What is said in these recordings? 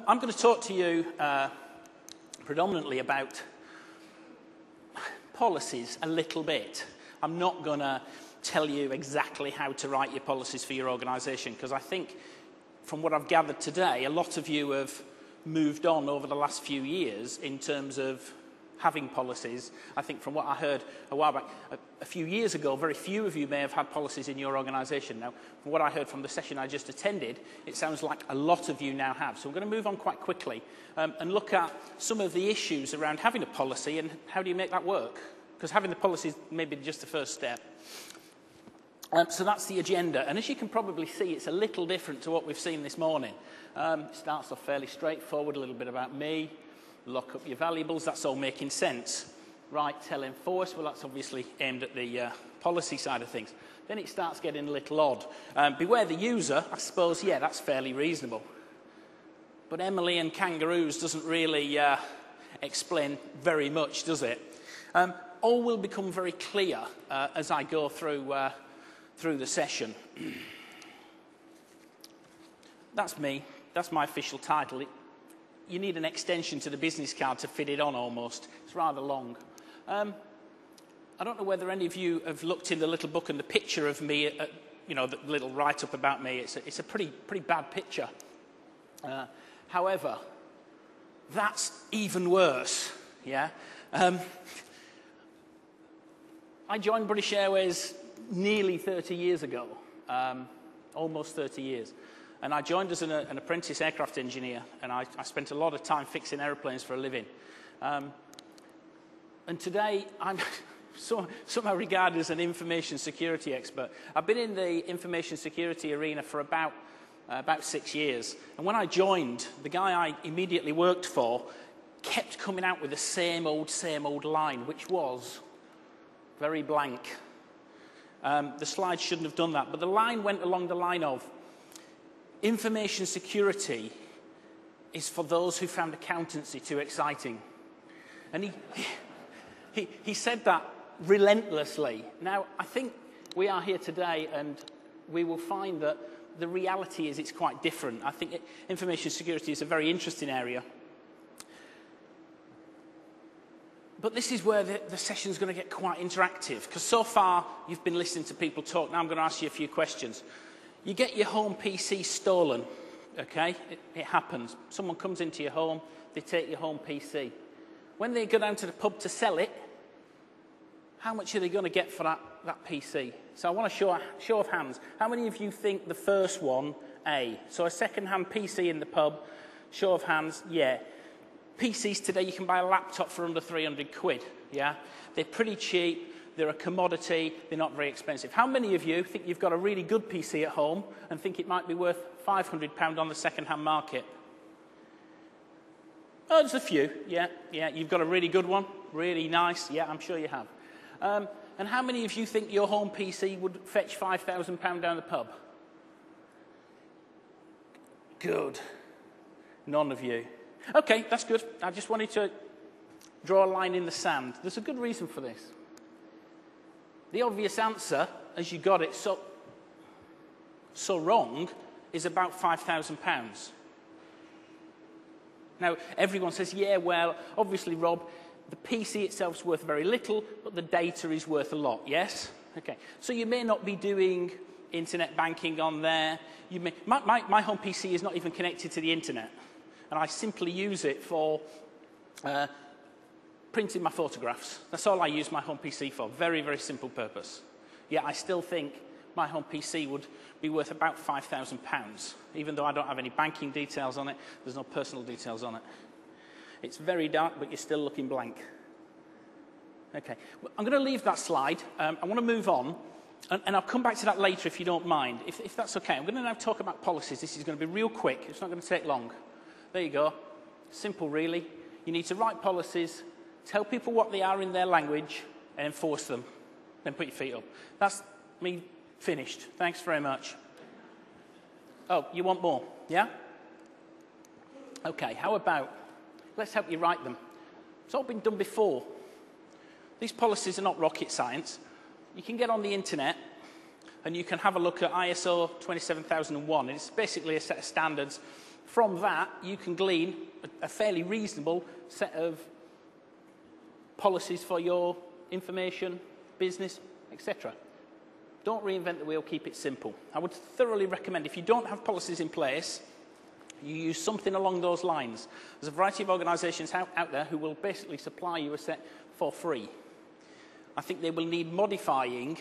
I'm going to talk to you predominantly about policies a little bit. I'm not going to tell you exactly how to write your policies for your organisation, because I think from what I've gathered today, a lot of you have moved on over the last few years in terms of having policies. I think from what I heard a while back, a few years ago, very few of you may have had policies in your organisation. Now, from what I heard from the session I just attended, it sounds like a lot of you now have. So we're going to move on quite quickly and look at some of the issues around having a policy and how do you make that work? Because having the policy is maybe just the first step. So that's the agenda. And as you can probably see, it's a little different to what we've seen this morning. It starts off fairly straightforward, a little bit about me. Lock up your valuables, that's all making sense. Right, tell, enforce, well, that's obviously aimed at the policy side of things. Then it starts getting a little odd. Beware the user, I suppose, yeah, that's fairly reasonable. But Emily and kangaroos doesn't really explain very much, does it? All will become very clear as I go through the session. That's me, that's my official title. You need an extension to the business card to fit it on almost. It's rather long. I don't know whether any of you have looked in the little book and the picture of me, you know, the little write-up about me. It's a pretty bad picture. However, that's even worse, yeah? I joined British Airways nearly 30 years ago, almost 30 years. And I joined as an apprentice aircraft engineer, and I spent a lot of time fixing aeroplanes for a living. And today, I'm somehow regarded as an information security expert. I've been in the information security arena for about 6 years. And when I joined, the guy I immediately worked for kept coming out with the same old line, which was very blank. The slide shouldn't have done that, but the line went along the line of, information security is for those who found accountancy too exciting. And he said that relentlessly. Now, I think we are here today and we will find that the reality is it's quite different. I think information security is a very interesting area. But this is where the session is going to get quite interactive, because so far you've been listening to people talk. Now I'm going to ask you a few questions. You get your home PC stolen, okay? It happens. Someone comes into your home, they take your home PC. When they go down to the pub to sell it, how much are they going to get for that PC? So I want a show of hands. How many of you think the first one, A? So a second-hand PC in the pub, show of hands, yeah. PCs today, you can buy a laptop for under 300 quid, yeah? They're pretty cheap. They're a commodity, they're not very expensive. How many of you think you've got a really good PC at home and think it might be worth £500 on the second-hand market? Oh, there's a few, yeah. You've got a really good one, really nice, yeah, I'm sure you have. And how many of you think your home PC would fetch £5,000 down the pub? Good. None of you. Okay, that's good. I just wanted to draw a line in the sand. There's a good reason for this. The obvious answer, as you got it so wrong, is about £5,000. Now, everyone says, yeah, well, obviously, Rob, the PC itself is worth very little, but the data is worth a lot, yes? Okay, so you may not be doing internet banking on there. My home PC is not even connected to the internet, and I simply use it for printing my photographs. That's all I use my home PC for. Very, very simple purpose. Yet I still think my home PC would be worth about £5,000, even though I don't have any banking details on it. There's no personal details on it. It's very dark, but you're still looking blank. Okay, I'm going to leave that slide. I want to move on, and I'll come back to that later if you don't mind. If that's okay, I'm going to now talk about policies. This is going to be real quick. It's not going to take long. There you go. Simple, really. You need to write policies, tell people what they are in their language, and enforce them. Then put your feet up. That's me finished. Thanks very much. Oh, you want more? Yeah? Okay, how about, let's help you write them. It's all been done before. These policies are not rocket science. You can get on the internet and you can have a look at ISO 27001. It's basically a set of standards From that, you can glean a fairly reasonable set of policies for your information, business, etc. Don't reinvent the wheel, keep it simple. I would thoroughly recommend, if you don't have policies in place, you use something along those lines. There's a variety of organisations out there who will basically supply you a set for free. I think they will need modifying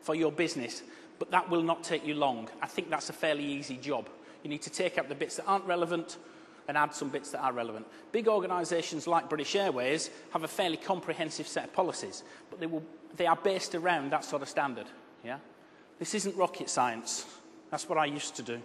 for your business, but that will not take you long. I think that's a fairly easy job. You need to take out the bits that aren't relevant and add some bits that are relevant. Big organisations like British Airways have a fairly comprehensive set of policies, but they are based around that sort of standard. Yeah? This isn't rocket science. That's what I used to do.